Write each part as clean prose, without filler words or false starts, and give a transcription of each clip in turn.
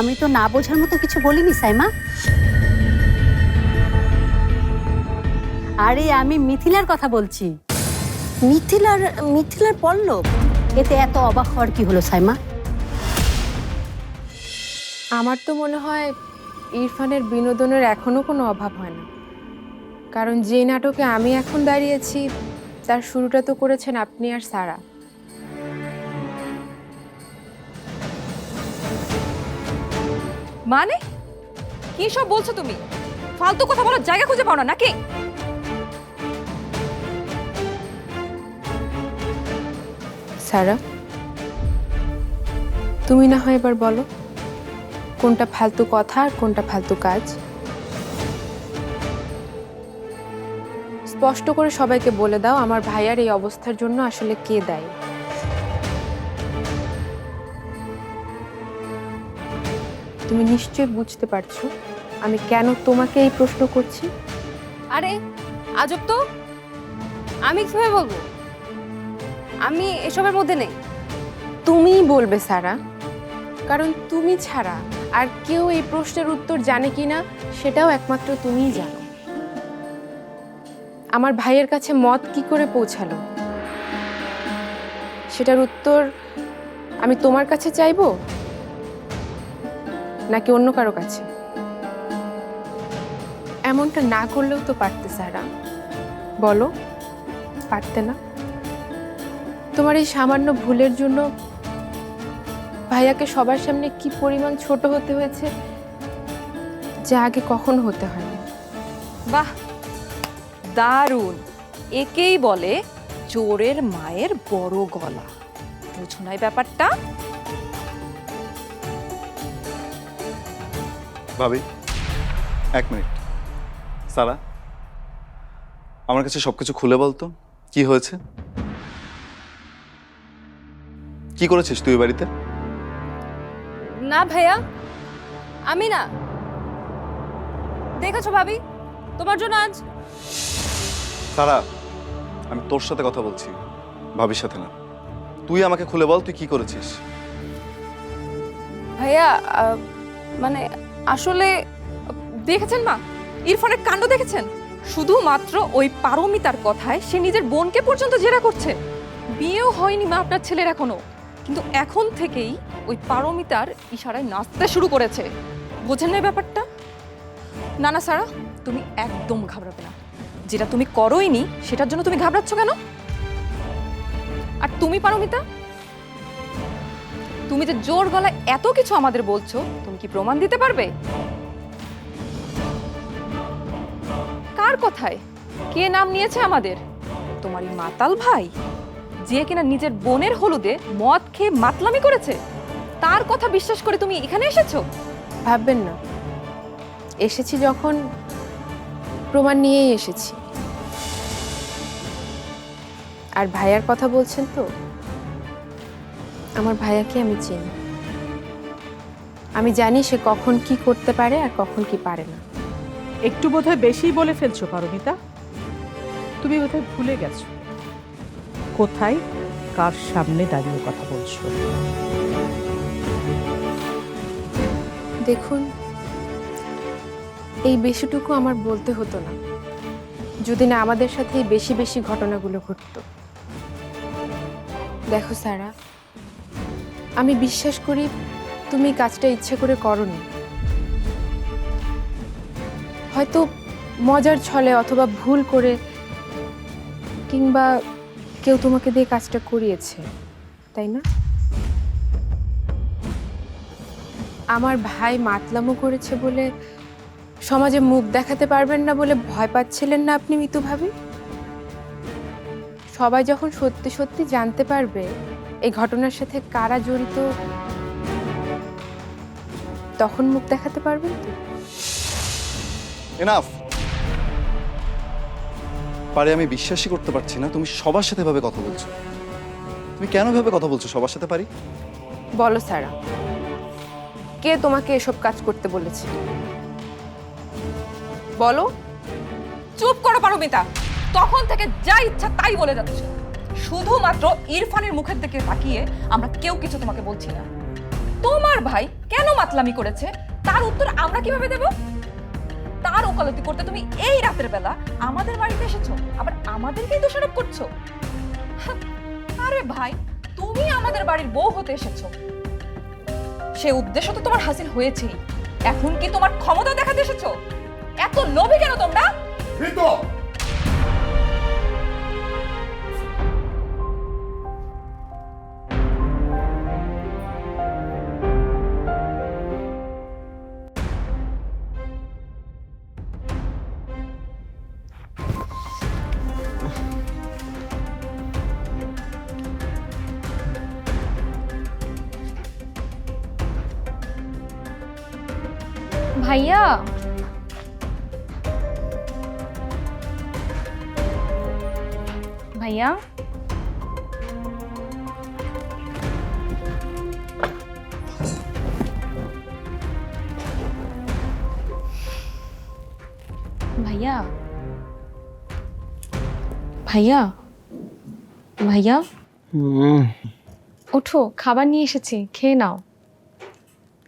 আমি তো না বোঝার মতো কিছু বলিনি সাইমা। আরে আমি মিথিলার কথা বলছি। মিথিলার পল্লব, এতে এত অবাক হওয়ার কি হলো সাইমা? আমার তো মনে হয় ইরফানের বিনোদনের এখনো কোনো অভাব হয় না, কারণ যে নাটকে আমি এখন দাঁড়িয়েছি তার শুরুটা তো করেছেন আপনি আর সারা। মানে কি সব বলছো তুমি? ফালতু কথা বলার জায়গা খুঁজে পাও না নাকি? সারা, তুমি না হয় এবার বলো কোনটা ফালতু কথা আর কোনটা ফালতু কাজ। স্পষ্ট করে সবাইকে বলে দাও আমার ভাইয়ার এই অবস্থার জন্য আসলে কে দায়ী। তুমি নিশ্চয়ই বুঝতে পারছো আমি কেন তোমাকে এই প্রশ্ন করছি। আরে আজব তো, আমি কিভাবে বলবো? আমি এসবের মধ্যে নেই। তুমিই বলবে সারা, কারণ তুমি ছাড়া আর কেউ এই প্রশ্নের উত্তর জানে কিনা সেটাও একমাত্র তুমিই জানো। আমার ভাইয়ের কাছে মত কি করে পৌঁছালো সেটার উত্তর আমি তোমার কাছে চাইবো নাকি অন্য কারো কাছে? এমনটা না করলেও তো পারতে সারা, বলো পারতে না? তোমার এই সামান্য ভুলের জন্য ভাইয়াকে সবার সামনে কি পরিমাণ ছোট হতে হয়েছে যা আগে কখনো হতে হয়নি। বাহ, দারুণ! একেই বলে চোরের মায়ের বড় গলা। বুঝো নাই ব্যাপারটা? ভাবি, এক মিনিট। সারা, আমার কাছে সবকিছু খুলে বলতো কি হয়েছে, কি করেছিস তুই বাড়িতে? না ভাইয়া, আমি না। দেখেছো ভাবি, তোমার জন্য আজ। সারা, আমি তোর সাথে কথা বলছি, ভাবির সাথে না। তুই আমাকে খুলে বল তুই কি করেছিস। ভাইয়া মানে আসলে দেখেছেন মা, ইরফানের কাণ্ড দেখেছেন? শুধুমাত্র ওই পারমিতার কথায় সে নিজের বোনকে পর্যন্ত জেরা করছে। বিয়েও হয়নি মা আপনার ছেলের এখনো, কিন্তু এখন থেকেই ওই পারমিতার ইশারায় নাচতে শুরু করেছে। বোঝেন না ব্যাপারটা? না না সারা, তুমি একদম ঘাবড়াবে না। যেটা তুমি করোইনি সেটার জন্য তুমি ঘাবড়াচ্ছ কেন? আর তুমি পারমিতা, তুমি যে জোর গলায় এত কিছু আমাদের বলছো, তুমি কি প্রমাণ দিতে পারবে? কার কথায় কে নাম নিয়েছে আমাদের? তোমারই মাতাল ভাই, যে কিনা নিজের বোনের হলুদে মদ খেয়ে মাতলামি করেছে, তার কথা বিশ্বাস করে তুমি এখানে এসেছো? ভাববেন না, এসেছি যখন প্রমাণ নিয়েই এসেছি। আর ভাইয়ার কথা বলছেন তো, আমার ভাইয়াকে আমি চিনি। আমি জানি সে কখন কি করতে পারে আর কখন কি পারে না। একটু বোধহয় বেশিই বলে ফেলছো পারমিতা। তুমি বোধহয় ভুলে গেছো কোথায় কার সামনে দাঁড়িয়ে কথা বলছো। দেখুন, এই বেশিটুকু আমার বলতে হতো না যদি না আমাদের সাথে এই বেশি বেশি ঘটনাগুলো ঘটতো। দেখো সারা, আমি বিশ্বাস করি তুমি কাজটা ইচ্ছে করে করোনি। হয়তো মজার ছলে অথবা ভুল করে, কিংবা কেউ তোমাকে দিয়ে কাজটা করিয়েছে, তাই না? আমার ভাই মাতলামো করেছে বলে সমাজে মুখ দেখাতে পারবেন না বলে ভয় পাচ্ছিলেন না আপনি মিতু ভাবি? সবাই যখন সত্যি সত্যি জানতে পারবে এই ঘটনার সাথে কারা জড়িত, তখন মুখ দেখাতে পারবেন তো? এনাফ। পারে আমি বিশ্বাসই করতে পারছি না তুমি সবার সাথে ভাবে কথা বলছো। তুমি কেন ভাবে কথা বলছো সবার সাথে পারি? বলো সারা, কে তোমাকে এসব কাজ করতে বলেছে? বলো। চুপ করো পারমিতা, তখন থেকে যা ইচ্ছা তাই বলে যাচ্ছে। শুধুমাত্র ইরফানের মুখের দিকে তাকিয়ে আমরা কেউ কিছু তোমাকে বলছি না। তোমার ভাই কেন মাতলামি করেছে তার উত্তর আমরা কিভাবে দেব? তার ওকালতি করতে তুমি এই রাতের বেলা আমাদের বাড়িতে এসেছো, আবার আমাদেরকেই দোষারোপ করছো। হাহ, আরে ভাই, তুমি আমাদের বাড়ির বউ হতে এসেছো, সে উদ্দেশ্য তো তোমার হাসিল হয়েছেই। এখন কি তোমার ক্ষমতা দেখাতে এসেছো? এত লোভী কেন তোমরা? ভাইয়া, ভাইয়া, ভাইয়া, ভাইয়া, ভাইয়া, ওঠো, খাবার নিয়ে এসেছি, খেয়ে নাও।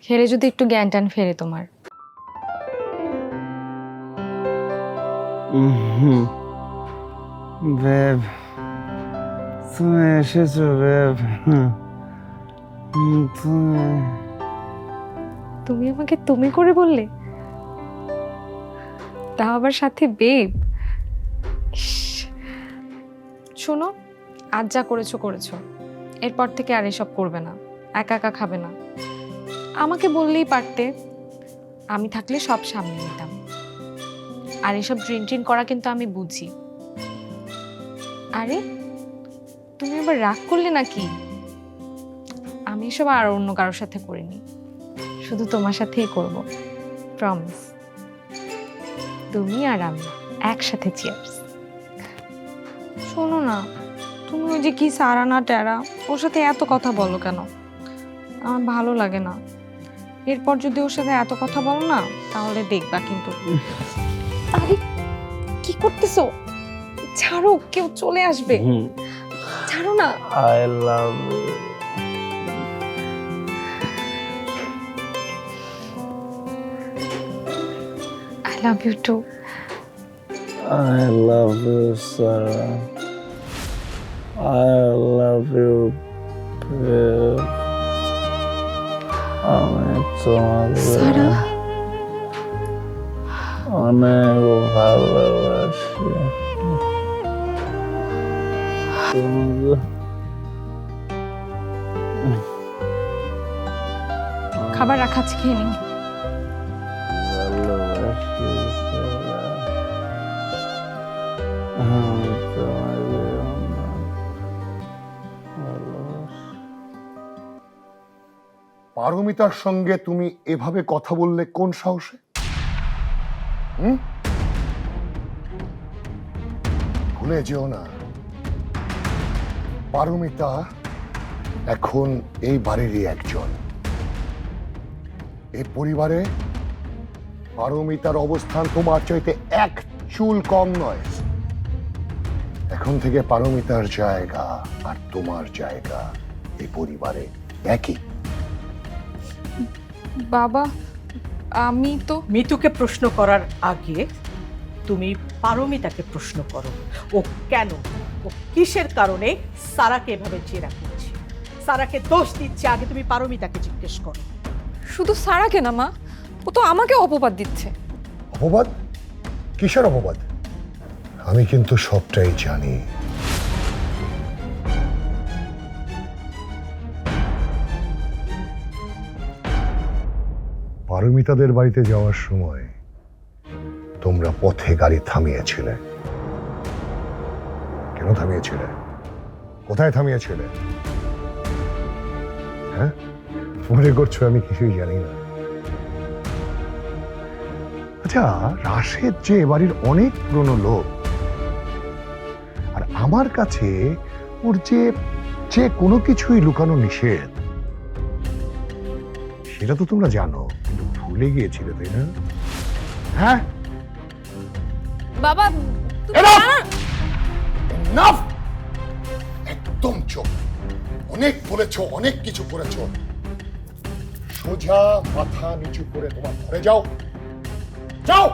খেলে যদি একটু জ্ঞান টান ফেরে তোমার। বেব, তুমি এসেছো বেব। তুমি আমাকে তুমি করে বললে, তা আবার সাথে বেব। শোনো, আজ যা করেছো করেছো, এরপর থেকে আর এসব করবে না, একা একা খাবে না। আমাকে বললেই পারতে, আমি থাকলে সব সামনে নিতাম। আর এসব ড্রিন করা কিন্তু আমি বুঝি। আরে তুমি আবার রাগ করলে নাকি? আমি এসব আর অন্য কারোর সাথে করিনি, শুধু তোমার সাথেই করব, প্রমিস। তুমি আর আমি একসাথে চিয়ার্স। শোনো না, তুমি ওই যে কি সারা না টেরা, ওর সাথে এত কথা বলো কেন? আমার ভালো লাগে না। এরপর যদি ওর সাথে এত কথা বলো না, তাহলে দেখবা কিন্তু। আরে কি করতেছো? ছাড়ো, কেউ চলে আসবে। ছাড়ো না। I love you. I love you too. I love you, Sarah. I love you, babe. আমি তোমাকে সারা, অনেক ভালোবাসি। তোমাকে খাবার রাখা আছে, খেয়ে নিন। ভালোবাসি, Sarah. আমি তোমাকে অনেক ভালোবাসি। পারমিতার সঙ্গে তুমি এভাবে কথা বললে কোন সাহসে? ভুলে যেও না, পারমিতা এখন এই বাড়িরই একজন। এই পরিবারে পারমিতার অবস্থান তোমার চাইতে এক চুল কম নয়। এখন থেকে পারমিতার জায়গা আর তোমার জায়গা এই পরিবারে একই। বাবা, আমি তো মিতুকে প্রশ্ন করার আগে তুমি পারমিতাকে প্রশ্ন করো, ও কেন, ও কিসের কারণে সারাকে এভাবে জেরা করছে, সারাকে দোষ দিচ্ছে। আগে তুমি পারমিতাকে জিজ্ঞেস করো। শুধু সারাকে না মা, ও তো আমাকে অপবাদ দিচ্ছে। অপবাদ? কিসের অপবাদ? আমি কিন্তু সবটাই জানি। পারমিতাদের বাড়িতে যাওয়ার সময় তোমরা পথে গাড়ি থামিয়েছিলে। কেন থামিয়েছিলে? কোথায় থামিয়েছিলে? হ্যাঁ, মনে করছো আমি কিছুই জানি না? আচ্ছা, রাশেদ যে এ বাড়ির অনেক পুরনো লোক, আর আমার কাছে ওর যে কোনো কিছুই লুকানো নিষেধ, সেটা তো তোমরা জানো, কিন্তু ভুলে গিয়েছিলে, তাই না? হ্যাঁ বাবা, একদম চোখ। অনেক বলেছো, অনেক কিছু করেছো, সোজা মাথা নিচু করে তোমার ঘরে যাও, যাও।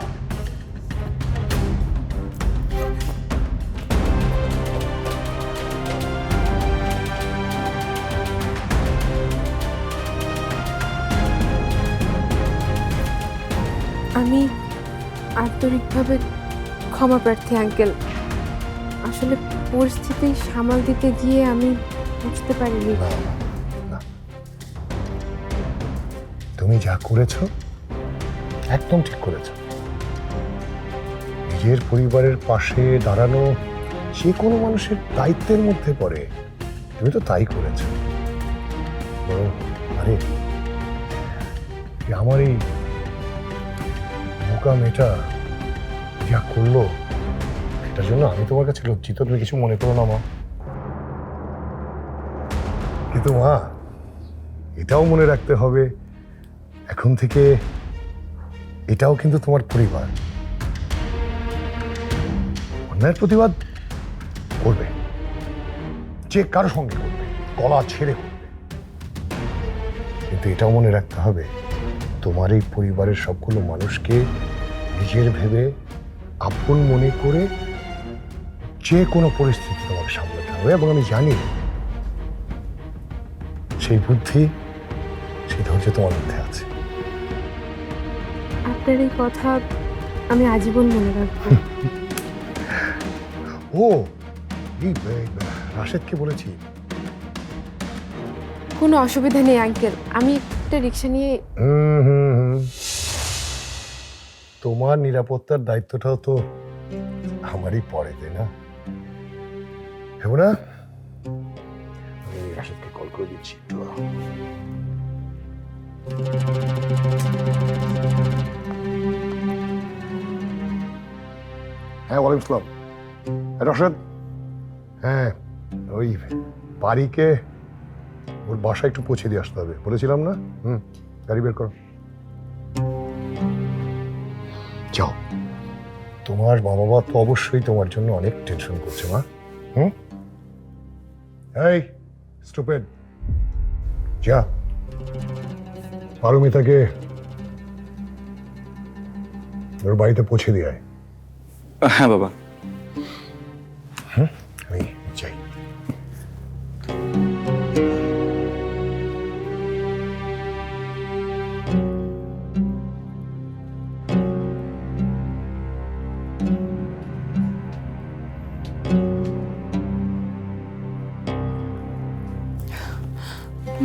আমি আন্তরিকভাবে ক্ষমা প্রার্থী আঙ্কেল। আসলে পরিস্থিতি সামাল দিতে গিয়ে আমি বুঝতে পারিনি। না, না। তুমি যা করেছো একদম ঠিক করেছো। নিজের পরিবারের পাশে দাঁড়ানো যে কোনো মানুষের দায়িত্বের মধ্যে পড়ে, তুমি তো তাই করেছো। বরং আরে আমার এই বোকা মেয়েটা যা করলো সেটার জন্য আমি তোমার কাছে লজ্জিত, তুমি কিছু মনে করো না মা। কিন্তু মা, এটাও মনে রাখতে হবে এখন থেকে এটাও কিন্তু তোমার পরিবার। অন্যায়ের প্রতিবাদ করবে, যে কারো সঙ্গে করবে, গলা ছেড়ে করবে, কিন্তু এটাও মনে রাখতে হবে তোমার এই পরিবারের সবগুলো মানুষকে নিজের ভেবে আপন মনে করে যে কোনো পরিস্থিতি তোমাকে সামলাতে হবে। এবং আমি জানি সেই বুদ্ধি, সেই ধৈর্য তোমার মধ্যে আছে। আপনার এই কথা আমি আজীবন মনে রাখবো। ও এই রাশেদকে বলেছি। কোনো অসুবিধা নেই আঙ্কেল, আমি একটা রিক্সা নিয়ে তোমার নিরাপত্তার দায়িত্বটাও তো আমারই পড়ে, তাই না? হ্যাঁ না, আমি রাশেদকে কল করে দিচ্ছি। হ্যাঁ, ওয়ালাইকুম আসসালাম। রাশেদ, হ্যাঁ ওই বাড়িকে ওর বাসায় একটু পৌঁছে দিয়ে আসতে হবে, বলেছিলাম না? গাড়ি বের করো, যাও। তোমার মা বাবা তো অবশ্যই তোমার জন্য অনেক টেনশন করছে মা। এই স্টুপিড, যা পারমিতাকে ওর বাড়িতে পৌঁছে দিয়ে আয়। হ্যাঁ বাবা। আমি যাই।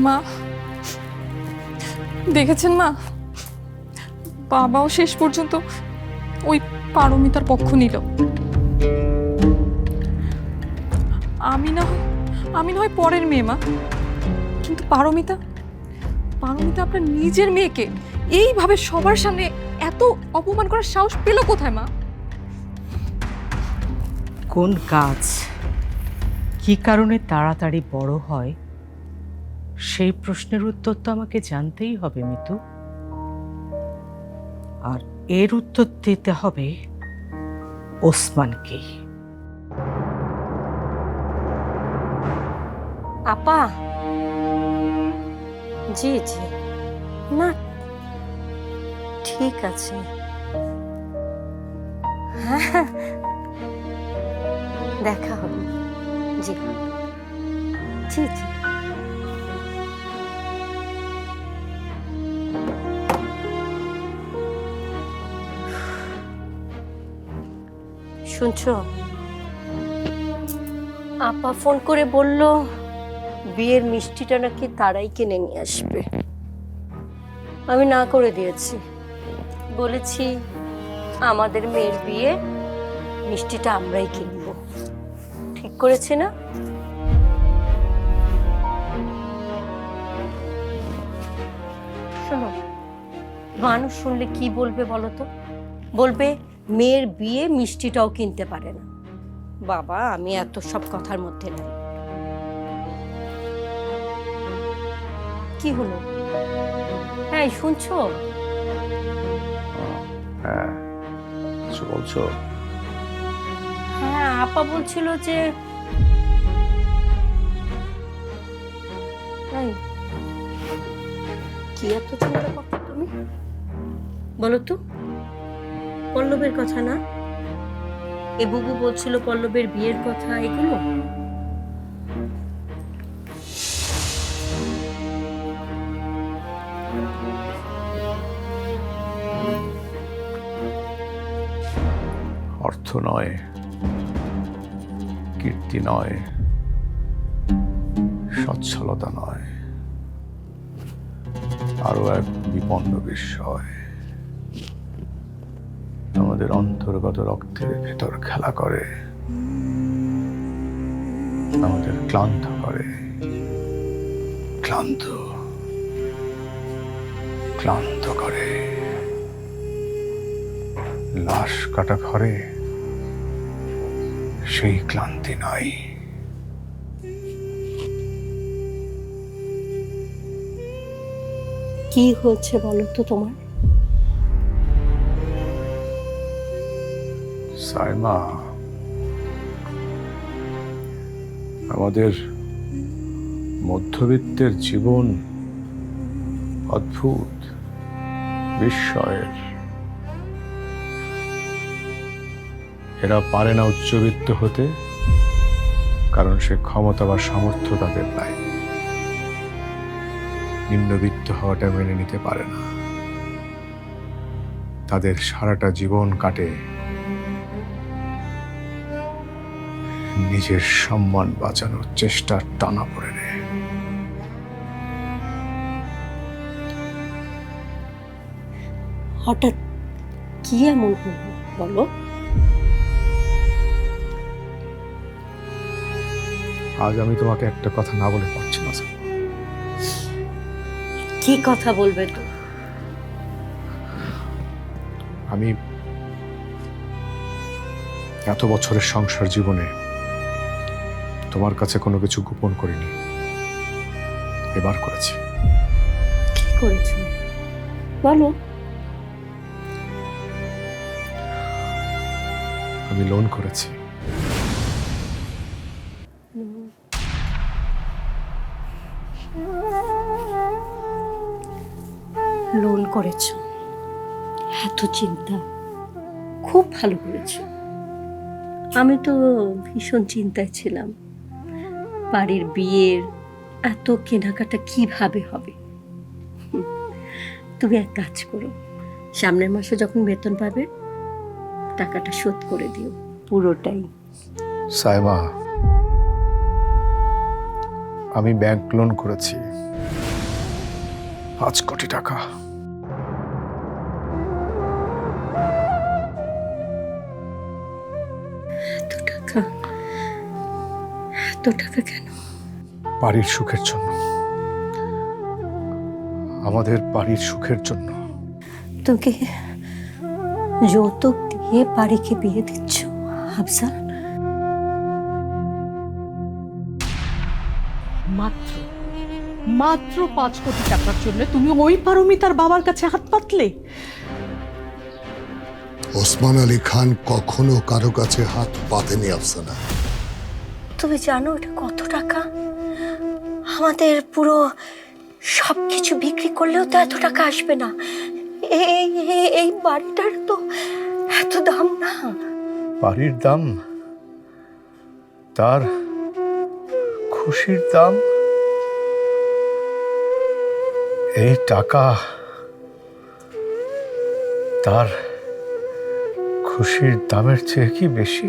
মা, দেখেছেন মা, বাবাও শেষ পর্যন্ত ওই পারমিতার পক্ষ নিল। আমি না হয় পরের মেয়ে মা, কিন্তু পারমিতা আপনার নিজের মেয়েকে এইভাবে সবার সামনে এত অপমান করার সাহস পেল কোথায় মা? কোন গাছ কি কারণে তাড়াতাড়ি বড় হয় সেই প্রশ্নের উত্তর তো আমাকে জানতেই হবে মিতু, আর এর উত্তর দিতে হবে ওসমানকে। আপা, জি জি, না ঠিক আছে, হ্যাঁ দেখা হবে, জি জি জি। শুনছো, আপা ফোন করে বলল বিয়ের মিষ্টিটা নাকি তারাই কিনে নিয়ে আসবে। আমি না করে দিয়েছি, বলেছি আমাদের মেয়ের বিয়ে মিষ্টিটা আমরাই কিনবো। ঠিক করেছি না? শোনো, মানুষ শুনলে কি বলবে বলো তো? বলবে মেয়ের বিয়ে মিষ্টিটাও কিনতে পারে না। বাবা, আমি এত সব কথার মধ্যে নাই। কি হলো? হ্যাঁ শুনছো? হ্যাঁ, কিছু বলছো? হ্যাঁ, আপা বলছিল যে এই, কি এত চিন্তা করছো তুমি? বলো তো, পল্লবের কথা না? এ বুবু বলছিল পল্লবের বিয়ের কথা, এগুলো? অর্থ নয়, কীর্তি নয়, সচ্ছলতা নয়, আরো এক বিপন্ন বিস্ময় আমাদের অন্তর্গত রক্তের ভেতর খেলা করে, আমাদের ক্লান্ত করে। ক্লান্ত ক্লান্ত করে। লাশ কাটা ঘরে সেই ক্লান্তি নাই। কি হচ্ছে বলো তো তোমার? সাইমা, আমাদের মধ্যবিত্তের জীবন অদ্ভুত, বিস্ময়ের। এরা পারে না উচ্চবিত্ত হতে, কারণ সে ক্ষমতা বা সামর্থ্য তাদের নাই। নিম্নবিত্ত হওয়াটা মেনে নিতে পারে না। তাদের সারাটা জীবন কাটে নিজের সম্মান বাঁচানোর চেষ্টার টানা পড়ে নেয়। হঠাৎ কি এমন হলো বলো? আজ আমি তোমাকে একটা কথা না বলে পারছি না স্যার। কি কথা বলবে তো? আমি এত বছরের সংসার জীবনে তোমার কাছে কোনো কিছু গোপন করিনি, এবার করেছি। কি করেছো বলো? আমি লোন করেছি। লোন করেছো? এত চিন্তা, খুব ভালো করেছো। আমি তো ভীষণ চিন্তায় ছিলাম, বাড়ির বিয়ের এত কেনাকাটা কিভাবে হবে। তুমি এক কাজ করো, সামনের মাসে যখন বেতন পাবে টাকাটা শোধ করে দিও, পুরোটাই। সাইমা, আমি ব্যাংক লোন করেছি 5 কোটি টাকা। এত টাকা? এত টাকা কেন? বাড়ির সুখের জন্য, আমাদের বাড়ির সুখের জন্য। তোকে যৌতুক দিয়ে বাড়িকে বিয়ে দিচ্ছ আফজাল? মাত্র মাত্র 5 কোটি টাকার জন্য তুমি ওই পারমিতার বাবার কাছে হাত পাতলে? ওসমান আলী খান কখনো কারো কাছে হাত পাতেনি আফসানা। তুমি জানো এটা কত টাকা? আমাদের পুরো সবকিছু বিক্রি করলেও তো এত টাকা আসবে না। এই বাড়িটার তো এত দাম না। বাড়ির দাম, তার খুশির দাম। এই টাকা তার খুশির দামের চেয়ে কি বেশি?